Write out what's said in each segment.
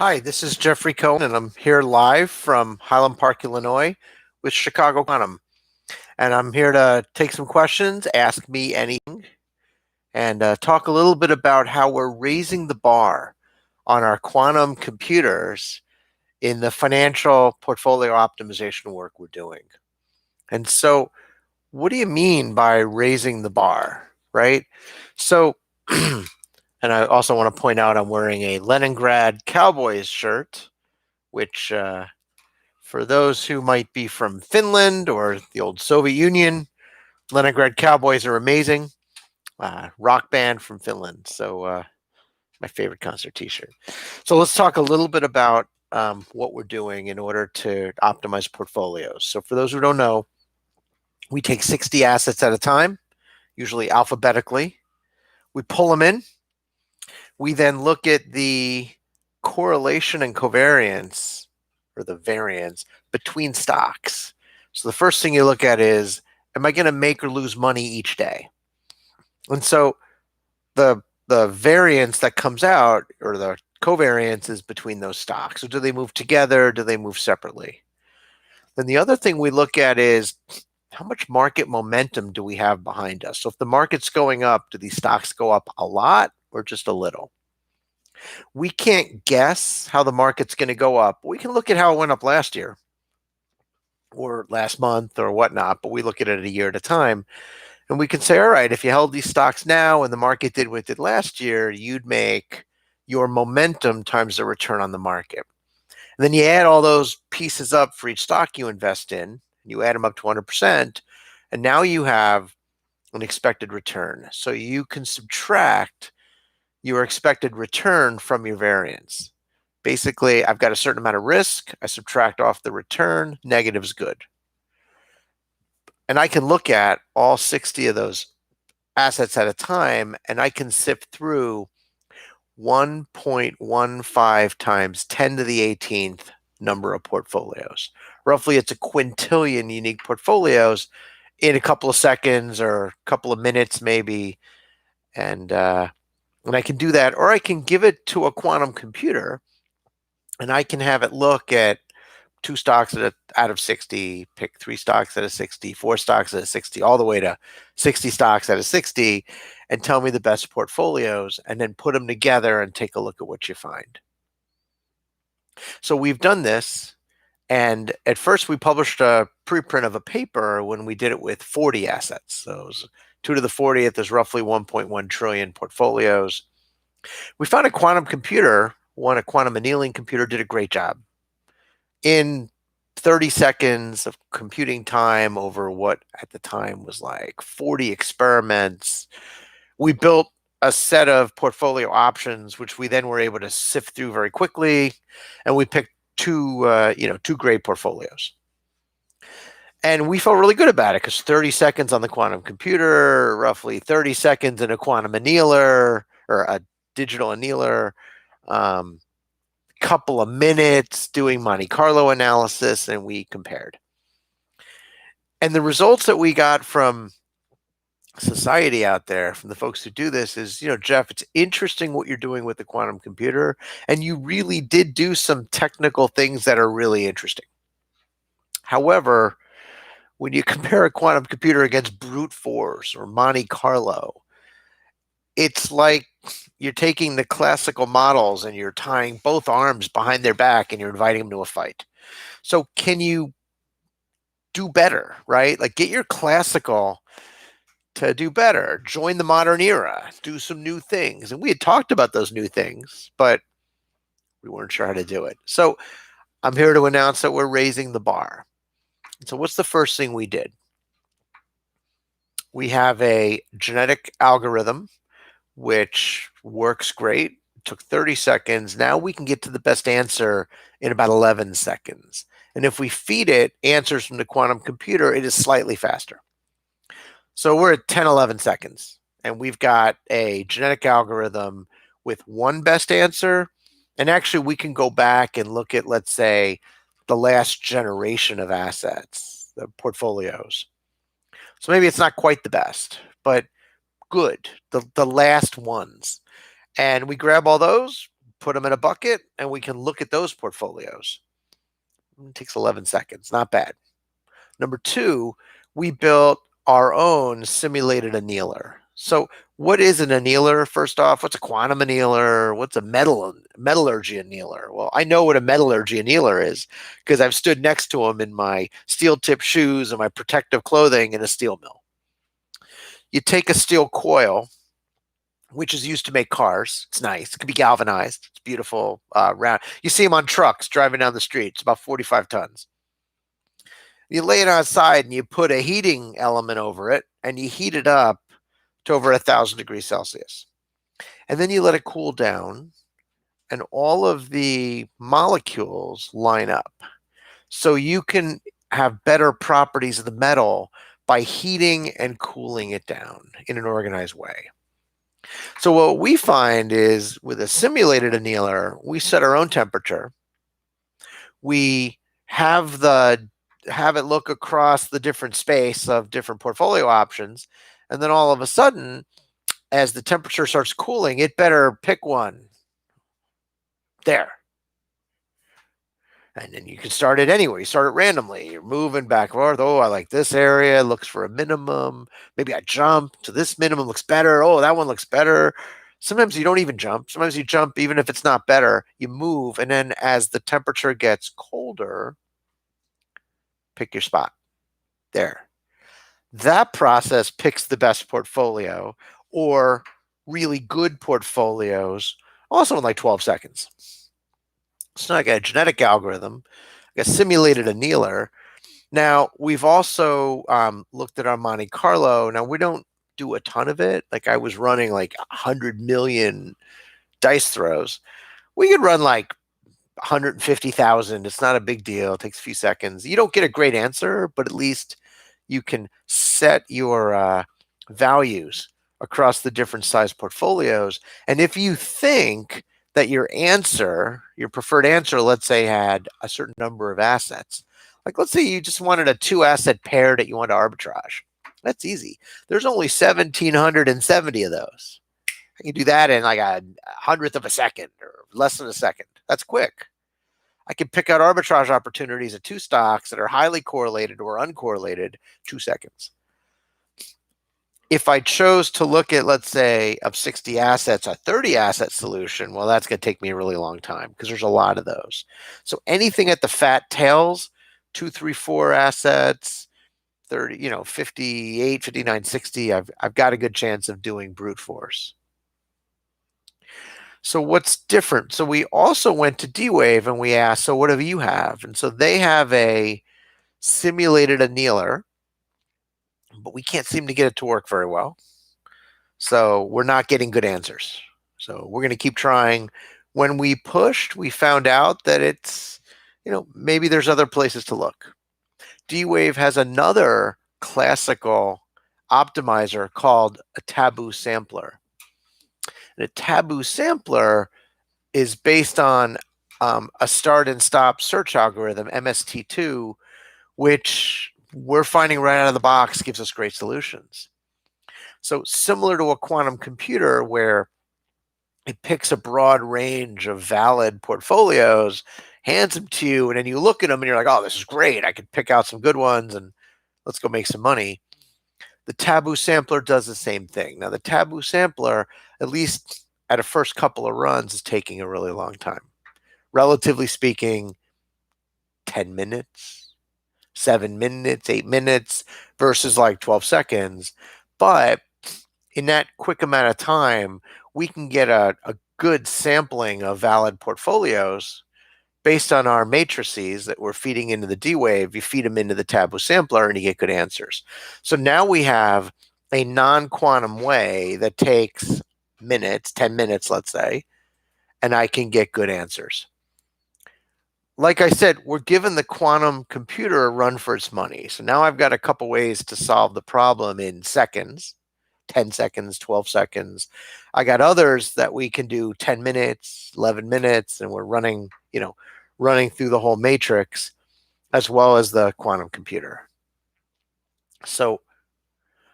Hi, this is Jeffrey Cohen, and I'm here live from Highland Park, Illinois with Chicago Quantum. And I'm here to take some questions, ask me anything, and talk a little bit about how we're raising the bar on our quantum computers in the financial portfolio optimization work we're doing. And so, what do you mean by raising the bar, right? So, and I also want to point out I'm wearing a Leningrad Cowboys shirt, which for those who might be from Finland or the old Soviet Union, Leningrad Cowboys are amazing. Rock band from Finland. So my favorite concert T-shirt. So let's talk a little bit about what we're doing in order to optimize portfolios. So for those who don't know, we take 60 assets at a time, usually alphabetically. We pull them in. We then look at the correlation and covariance, or the variance, between stocks. So the first thing you look at is, am I going to make or lose money each day? And so the variance that comes out, or the covariance, is between those stocks. So do they move together? Do they move separately? Then the other thing we look at is, how much market momentum do we have behind us? So if the market's going up, do these stocks go up a lot or just a little? We can't guess how the market's going to go up. We can look at how it went up last year or last month or whatnot, but we look at it a year at a time. And we can say, all right, if you held these stocks now and the market did what it did last year, you'd make your momentum times the return on the market. And then you add all those pieces up for each stock you invest in, and you add them up to 100%, and now you have an expected return. So you can subtract your expected return from your variance. Basically, I've got a certain amount of risk. I subtract off the return. Negative is good. And I can look at all 60 of those assets at a time, and I can sift through 1.15 times 10 to the 18th number of portfolios. Roughly, it's a quintillion unique portfolios in a couple of seconds or a couple of minutes, maybe. And I can do that, or I can give it to a quantum computer, and I can have it look at 2 stocks out of 60, pick 3 stocks out of 60, 4 stocks out of 60, all the way to 60 stocks out of 60, and tell me the best portfolios, and then put them together and take a look at what you find. So we've done this, and at first we published a preprint of a paper when we did it with 40 assets. So it was 2 to the 40th, there's roughly 1.1 trillion portfolios. We found a quantum computer, a quantum annealing computer, did a great job. In 30 seconds of computing time over what at the time was like 40 experiments, we built a set of portfolio options, which we then were able to sift through very quickly, and we picked two great portfolios. And we felt really good about it because 30 seconds on the quantum computer, roughly 30 seconds in a quantum annealer or a digital annealer, couple of minutes doing Monte Carlo analysis, and we compared. And the results that we got from society out there, from the folks who do this, is, Jeff, it's interesting what you're doing with the quantum computer, and you really did do some technical things that are really interesting. However, when you compare a quantum computer against brute force or Monte Carlo, it's like you're taking the classical models and you're tying both arms behind their back and you're inviting them to a fight. So can you do better, right? Like, get your classical to do better, join the modern era, do some new things. And we had talked about those new things, but we weren't sure how to do it. So I'm here to announce that we're raising the bar. So what's the first thing we did? We have a genetic algorithm which works great. It took 30 seconds. Now we can get to the best answer in about 11 seconds. And if we feed it answers from the quantum computer, it is slightly faster. So we're at 10, 11 seconds. And we've got a genetic algorithm with one best answer. And actually, we can go back and look at, let's say, the last generation of assets, the portfolios. So maybe it's not quite the best, but good, the last ones. And we grab all those, put them in a bucket, and we can look at those portfolios. It takes 11 seconds, not bad. Number two, we built our own simulated annealer. So what is an annealer? First off, what's a quantum annealer? What's a metallurgy annealer? Well, I know what a metallurgy annealer is because I've stood next to them in my steel tip shoes and my protective clothing in a steel mill. You take a steel coil, which is used to make cars. It's nice. It can be galvanized. It's beautiful. Round. You see them on trucks driving down the street. It's about 45 tons. You lay it outside and you put a heating element over it and you heat it up to over 1,000 degrees Celsius. And then you let it cool down and all of the molecules line up. So you can have better properties of the metal by heating and cooling it down in an organized way. So what we find is with a simulated annealer, we set our own temperature. We have it look across the different space of different portfolio options. And then all of a sudden, as the temperature starts cooling, it better pick one. There. And then you can start it anywhere. You start it randomly. You're moving back and forth. Oh, I like this area. Looks for a minimum. Maybe I jump to this minimum. Looks better. Oh, that one looks better. Sometimes you don't even jump. Sometimes you jump even if it's not better. You move. And then as the temperature gets colder, pick your spot. There. That process picks the best portfolio or really good portfolios also in like 12 seconds. It's not like a genetic algorithm, like a simulated annealer. Now, we've also looked at our Monte Carlo. Now, we don't do a ton of it. Like I was running like 100 million dice throws. We could run like 150,000. It's not a big deal. It takes a few seconds. You don't get a great answer, but at least you can set your values across the different size portfolios. And if you think that your preferred answer, let's say, had a certain number of assets, like let's say you just wanted a 2-asset pair that you want to arbitrage. That's easy. There's only 1,770 of those. I can do that in like a 100th of a second or less than a second. That's quick. I can pick out arbitrage opportunities of 2 stocks that are highly correlated or uncorrelated, 2 seconds. If I chose to look at, let's say, of 60 assets, a 30-asset solution, well, that's going to take me a really long time because there's a lot of those. So anything at the fat tails, 2, 3, 4 assets, 30, 58, 59, 60, I've got a good chance of doing brute force. So what's different? So we also went to D-Wave and we asked, so what do you have? And so they have a simulated annealer, but we can't seem to get it to work very well. So we're not getting good answers. So we're going to keep trying. When we pushed, we found out that it's, maybe there's other places to look. D-Wave has another classical optimizer called a Taboo Sampler. And a Taboo Sampler is based on a start and stop search algorithm, MST2, which we're finding right out of the box gives us great solutions. So similar to a quantum computer where it picks a broad range of valid portfolios, hands them to you, and then you look at them and you're like, oh, this is great. I could pick out some good ones and let's go make some money. The Taboo Sampler does the same thing. Now, the Taboo Sampler, at least at a first couple of runs, is taking a really long time. Relatively speaking, 10 minutes, 7 minutes, 8 minutes versus like 12 seconds. But in that quick amount of time, we can get a good sampling of valid portfolios based on our matrices that we're feeding into the D-Wave. You feed them into the Taboo Sampler and you get good answers. So now we have a non-quantum way that takes minutes, 10 minutes, let's say, and I can get good answers. Like I said, we're giving the quantum computer a run for its money. So now I've got a couple ways to solve the problem in seconds, 10 seconds, 12 seconds. I got others that we can do 10 minutes, 11 minutes, and we're running through the whole matrix as well as the quantum computer. So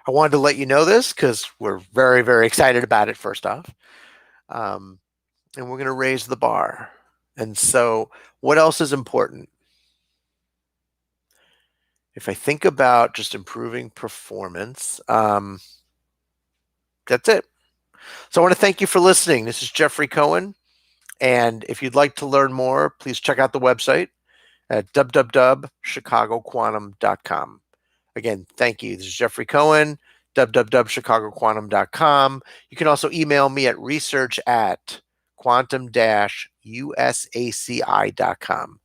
I wanted to let you know this because we're very, very excited about it, first off. and we're going to raise the bar. And so what else is important? If I think about just improving performance, that's it. So I want to thank you for listening. This is Jeffrey Cohen. And if you'd like to learn more, please check out the website at www.chicagoquantum.com. Again, thank you. This is Jeffrey Cohen, www.chicagoquantum.com. You can also email me at research@quantum-usaci.com.